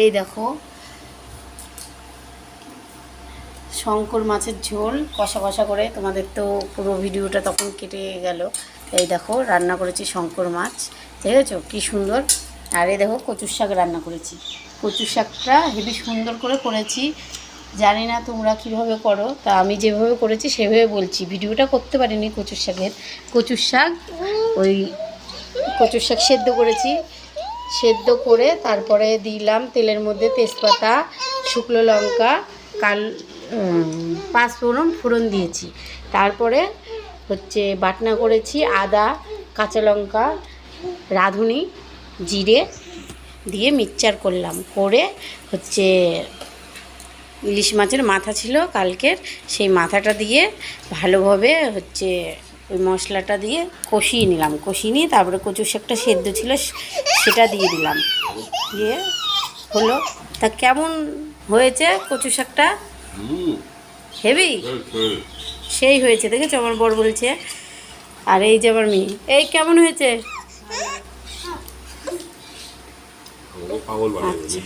এই দেখো শঙ্কর মাছের ঝোল কষা কষা করে, তোমাদের তো পুরো ভিডিওটা তখন কেটে গেল। এই দেখো রান্না করেছি শঙ্কর মাছ, দেখেছো কী সুন্দর। আর এই দেখো কচুর শাক রান্না করেছি। কচুর শাকটা হেবি সুন্দর করে করেছি, জানি না তোমরা কীভাবে করো, তা আমি যেভাবে করেছি সেভাবে বলছি। ভিডিওটা করতে পারিনি কচুর শাকের। কচুর শাক কচুর শাক সেদ্ধ করেছি, সেদ্ধ করে তারপরে দিলাম তেলের মধ্যে তেজপাতা, শুকনো লঙ্কা, পাঁচফোড়ন ফোড়ন দিয়েছি। তারপরে বাটনা করেছি আদা, কাঁচা লঙ্কা, রাঁধুনি, জিরে দিয়ে মিক্সচার করলাম, করে ইলিশ মাছের মাথা ছিল কালকের, সেই মাথাটা দিয়ে ভালোভাবে ওই মশলাটা দিয়ে কষিয়ে নিলাম। কষিয়ে নিয়ে তারপরে কচুর শাকটা সেদ্ধ ছিল সেটা দিয়ে দিলাম, দিয়ে হলো। তা কেমন হয়েছে কচু শাকটা? হেভি সেই হয়েছে, দেখেছো আমার বর বলছে। আর এই যে আমার মেয়ে, এই কেমন হয়েছে? আচ্ছা।